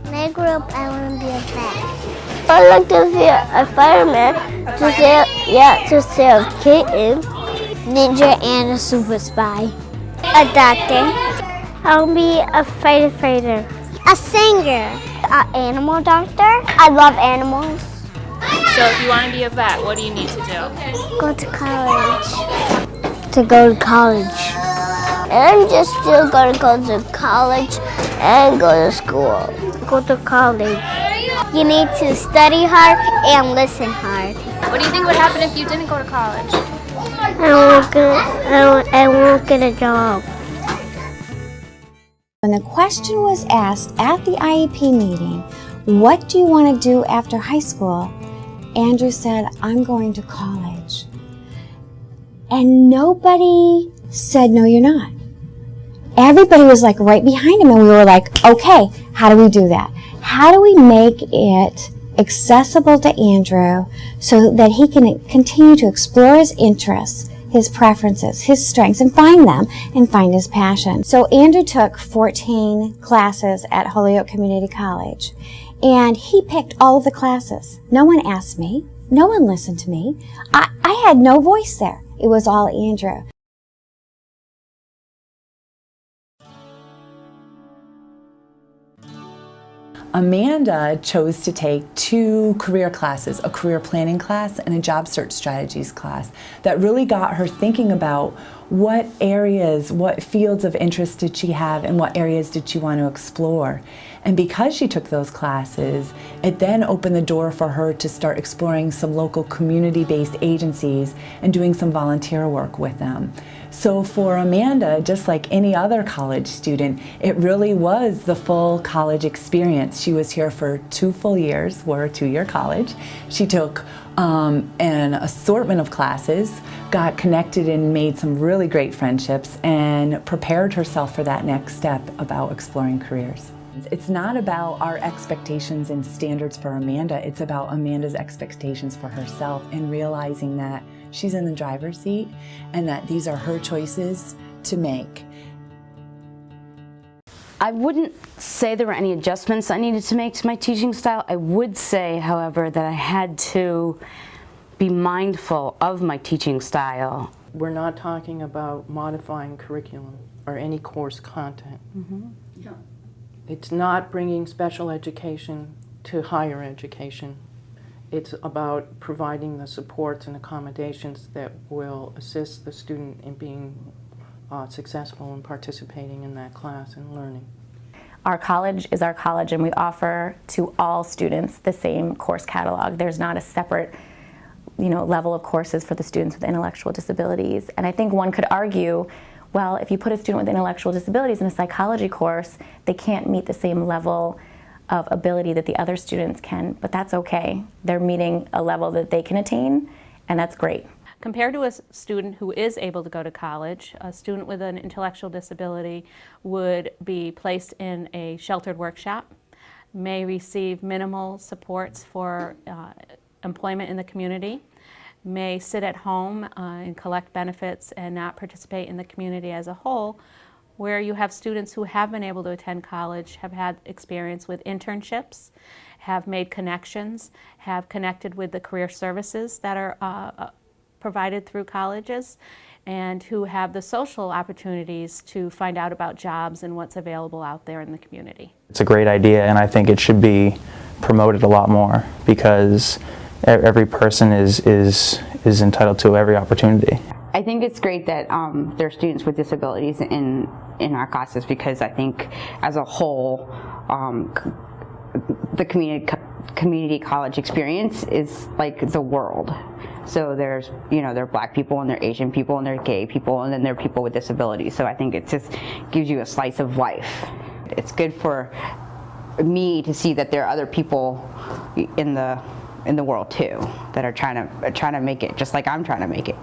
When I grow up, I want to be a vet. I'd like to be a fireman, to save kittens, ninja, and a super spy. A doctor. I'll be a fighter. A singer. An animal doctor. I love animals. So if you want to be a vet, what do you need to do? Go to college. To go to college. And I'm just still going to go to college and go to school. Go to college. You need to study hard and listen hard. What do you think would happen if you didn't go to college? I won't get a job. When the question was asked at the IEP meeting, what do you want to do after high school? Andrew said, I'm going to college. And nobody said, no, you're not. Everybody was like right behind him, and we were like, okay, how do we do that? How do we make it accessible to Andrew so that he can continue to explore his interests, his preferences, his strengths, and find them, and find his passion? So Andrew took 14 classes at Holyoke Community College, and he picked all of the classes. No one asked me. No one listened to me. I had no voice there. It was all Andrew. Amanda chose to take 2 career classes, a career planning class and a job search strategies class, that really got her thinking about what areas, what fields of interest did she have, and what areas did she want to explore. And because she took those classes, it then opened the door for her to start exploring some local community-based agencies and doing some volunteer work with them. So for Amanda, just like any other college student, it really was the full college experience. She was here for 2 full years. We're a 2-year college. She took an assortment of classes, got connected and made some really great friendships, and prepared herself for that next step about exploring careers. It's not about our expectations and standards for Amanda, it's about Amanda's expectations for herself, and realizing that she's in the driver's seat and that these are her choices to make. I wouldn't say there were any adjustments I needed to make to my teaching style. I would say, however, that I had to be mindful of my teaching style. We're not talking about modifying curriculum or any course content. Yeah. It's not bringing special education to higher education. It's about providing the supports and accommodations that will assist the student in being successful in participating in that class and learning. Our college is our college, and we offer to all students the same course catalog. There's not a separate level of courses for the students with intellectual disabilities. And I think one could argue, well, if you put a student with intellectual disabilities in a psychology course, they can't meet the same level of ability that the other students can, but that's okay. They're meeting a level that they can attain, and that's great. Compared to a student who is able to go to college, a student with an intellectual disability would be placed in a sheltered workshop, may receive minimal supports for employment in the community, may sit at home and collect benefits and not participate in the community as a whole, where you have students who have been able to attend college, have had experience with internships, have made connections, have connected with the career services that are provided through colleges, and who have the social opportunities to find out about jobs and what's available out there in the community. It's a great idea, and I think it should be promoted a lot more, because every person is entitled to every opportunity. I think it's great that there are students with disabilities in our classes, because I think as a whole the community college experience is like the world. So there's, there are black people and there are Asian people and there are gay people and then there are people with disabilities. So I think it just gives you a slice of life. It's good for me to see that there are other people in the world too that are trying to make it just like I'm trying to make it,